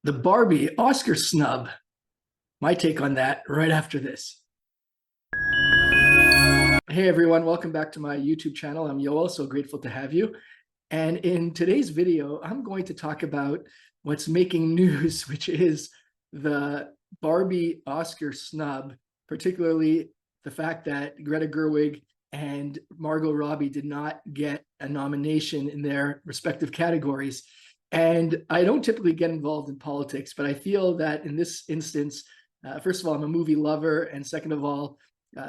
The Barbie Oscar snub. My take on that right after this. Hey everyone, welcome back to my YouTube channel. I'm Yoel, so grateful to have you. And in today's video, I'm going to talk about what's making news, which is the Barbie Oscar snub, particularly the fact that Greta Gerwig and Margot Robbie did not get a nomination in their respective categories. And I don't typically get involved in politics, but I feel that in this instance, first of all, I'm a movie lover. And second of all,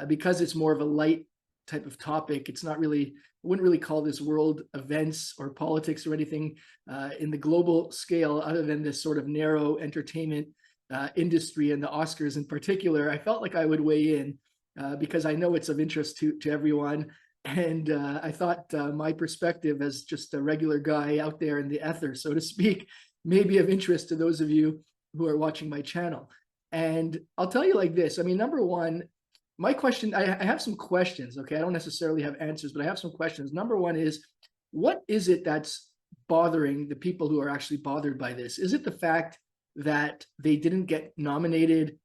because it's more of a light type of topic, it's not really, I wouldn't really call this world events or politics or anything in the global scale other than this sort of narrow entertainment industry and the Oscars in particular. I felt like I would weigh in because I know it's of interest to everyone. And I thought my perspective as just a regular guy out there in the ether, so to speak, may be of interest to those of you who are watching my channel. And I'll tell you like this. I mean, number one, my question, I have some questions, okay? I don't necessarily have answers, but I have some questions. Number one is, what is it that's bothering the people who are actually bothered by this? Is it the fact that they didn't get nominated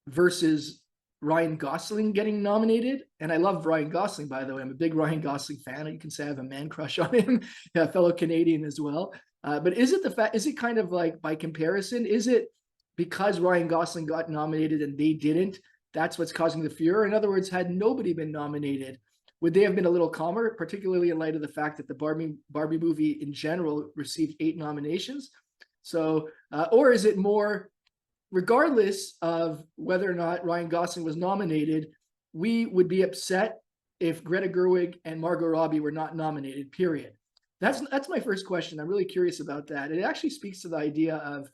versus Ryan Gosling getting nominated? And I love Ryan Gosling, by the way. I'm a big Ryan Gosling fan. You can say I have a man crush on him, a fellow Canadian as well. But is it the fact, is it kind of like by comparison? Is it because Ryan Gosling got nominated and they didn't? That's what's causing the furor. In other words, had nobody been nominated, would they have been a little calmer, particularly in light of the fact that the Barbie movie in general received 8 nominations? So, or is it more, regardless of whether or not Ryan Gosling was nominated, we would be upset if Greta Gerwig and Margot Robbie were not nominated, period. That's my first question. I'm really curious about that. It actually speaks to the idea of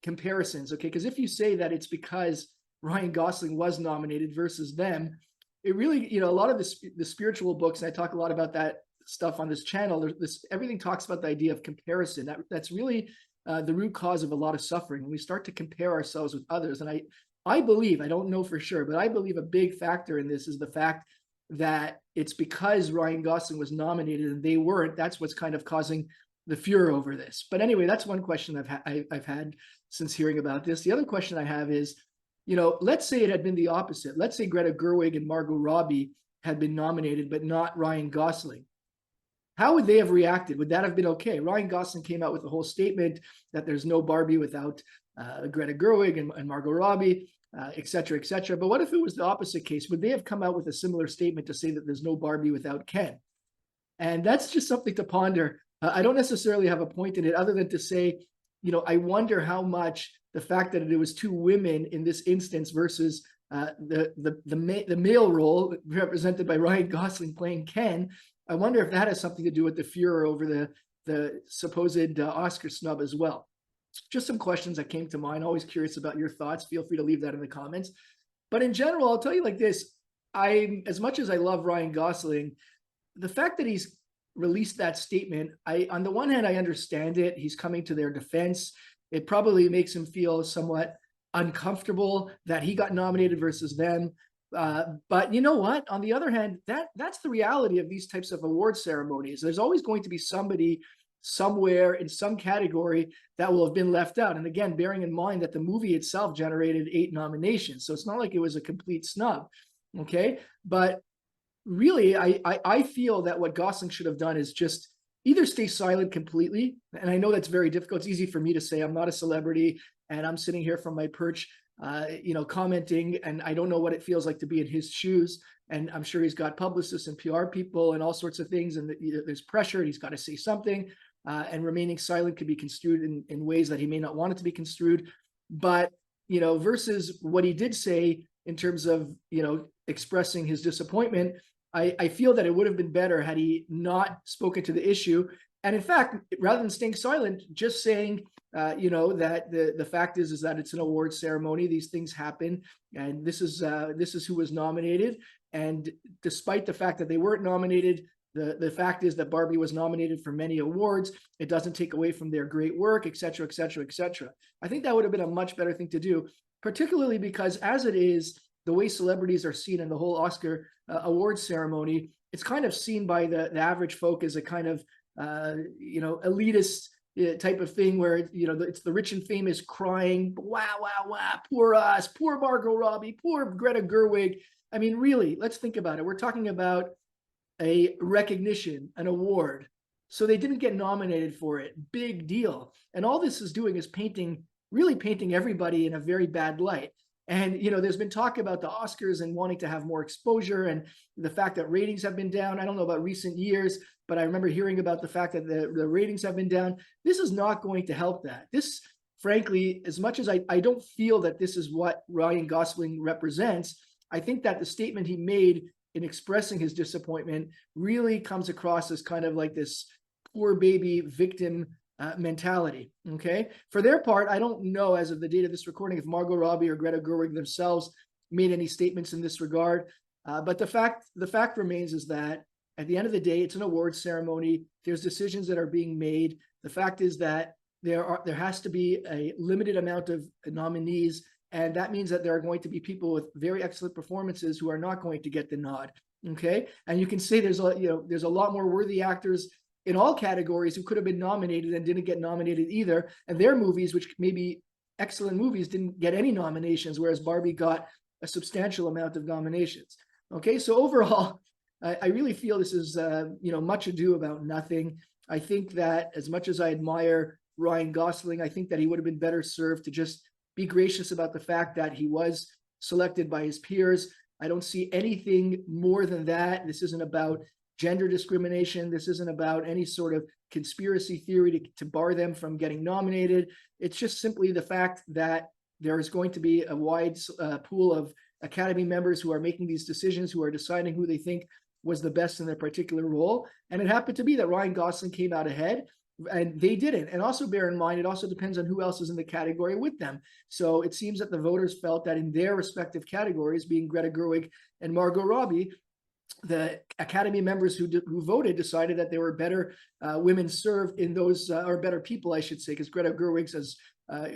comparisons, okay? Because if you say that it's because Ryan Gosling was nominated versus them, it really, a lot of the spiritual books, and I talk a lot about that stuff on this channel, everything talks about the idea of comparison. That's really the root cause of a lot of suffering. When we start to compare ourselves with others. And I believe, I don't know for sure, but I believe a big factor in this is the fact that it's because Ryan Gosling was nominated and they weren't. That's what's kind of causing the furor over this. But anyway, that's one question I've had since hearing about this. The other question I have is, let's say it had been the opposite. Let's say Greta Gerwig and Margot Robbie had been nominated, but not Ryan Gosling. How would they have reacted? Would that have been okay? Ryan Gosling came out with a whole statement that there's no Barbie without Greta Gerwig and Margot Robbie, et cetera, et cetera. But what if it was the opposite case? Would they have come out with a similar statement to say that there's no Barbie without Ken? And that's just something to ponder. I don't necessarily have a point in it other than to say, I wonder how much the fact that it was 2 women in this instance versus the male role represented by Ryan Gosling playing Ken, I wonder if that has something to do with the furor over the supposed Oscar snub as well. Just some questions that came to mind. Always curious about your thoughts. Feel free to leave that in the comments. But in general, I'll tell you like this. As much as I love Ryan Gosling, the fact that he's released that statement, on the one hand, I understand it. He's coming to their defense. It probably makes him feel somewhat uncomfortable that he got nominated versus them. But you know what? On the other hand, that's the reality of these types of award ceremonies. There's always going to be somebody somewhere in some category that will have been left out. And again, bearing in mind that the movie itself generated 8 nominations. So it's not like it was a complete snub. Okay. But really, I feel that what Gosling should have done is just either stay silent completely. And I know that's very difficult. It's easy for me to say. I'm not a celebrity and I'm sitting here from my perch, commenting, and I don't know what it feels like to be in his shoes. And I'm sure he's got publicists and PR people and all sorts of things. And there's pressure and he's got to say something. And remaining silent could be construed in ways that he may not want it to be construed. But, versus what he did say in terms of, expressing his disappointment, I feel that it would have been better had he not spoken to the issue. And in fact, rather than staying silent, just saying, that the fact is that it's an award ceremony. These things happen, and this is who was nominated. And despite the fact that they weren't nominated, the fact is that Barbie was nominated for many awards. It doesn't take away from their great work, et cetera, et cetera, et cetera. I think that would have been a much better thing to do, particularly because as it is, the way celebrities are seen in the whole Oscar award ceremony, it's kind of seen by the average folk as a kind of elitist type of thing where, you know, it's the rich and famous crying, wow, wow, wow, poor us, poor Margot Robbie, poor Greta Gerwig. I mean, really, let's think about it. We're talking about a recognition, an award. So they didn't get nominated for it. Big deal. And all this is doing is painting, really painting everybody in a very bad light. And, you know, there's been talk about the Oscars and wanting to have more exposure and the fact that ratings have been down. I don't know about recent years, but I remember hearing about the fact that the ratings have been down. This is not going to help that. This, frankly, as much as I don't feel that this is what Ryan Gosling represents, I think that the statement he made in expressing his disappointment really comes across as kind of like this poor baby victim mentality. Okay. For their part, I don't know as of the date of this recording if Margot Robbie or Greta Gerwig themselves made any statements in this regard. But the fact remains is that at the end of the day, it's an awards ceremony. There's decisions that are being made. The fact is that there has to be a limited amount of nominees, and that means that there are going to be people with very excellent performances who are not going to get the nod. Okay, and you can say there's a lot more worthy actors in all categories who could have been nominated and didn't get nominated either, and their movies, which may be excellent movies, didn't get any nominations, whereas Barbie got a substantial amount of nominations. Okay, so overall, I really feel this is much ado about nothing. I think that as much as I admire Ryan Gosling, I think that he would have been better served to just be gracious about the fact that he was selected by his peers. I don't see anything more than that. This isn't about gender discrimination. This isn't about any sort of conspiracy theory to bar them from getting nominated. It's just simply the fact that there is going to be a wide pool of Academy members who are making these decisions, who are deciding who they think was the best in their particular role. And it happened to be that Ryan Gosling came out ahead and they didn't. And also bear in mind, it also depends on who else is in the category with them. So it seems that the voters felt that in their respective categories, being Greta Gerwig and Margot Robbie, the Academy members who voted decided that there were better women served in those, or better people, I should say, because Greta Gerwig's as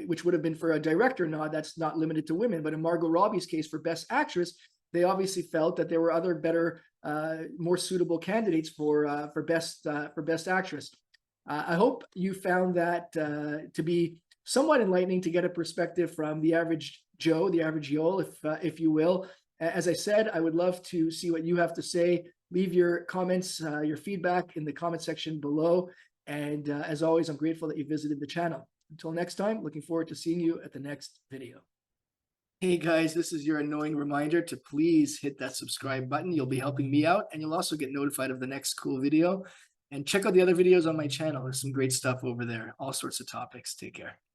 which would have been for a director nod, that's not limited to women. But in Margot Robbie's case for Best Actress, they obviously felt that there were other better, more suitable candidates for Best Actress. I hope you found that to be somewhat enlightening, to get a perspective from the average Joe, the average Yoel, if you will. As I said, I would love to see what you have to say. Leave your comments, your feedback in the comment section below. And as always, I'm grateful that you visited the channel. Until next time, looking forward to seeing you at the next video. Hey guys, this is your annoying reminder to please hit that subscribe button. You'll be helping me out, and you'll also get notified of the next cool video. And check out the other videos on my channel. There's some great stuff over there, all sorts of topics. Take care.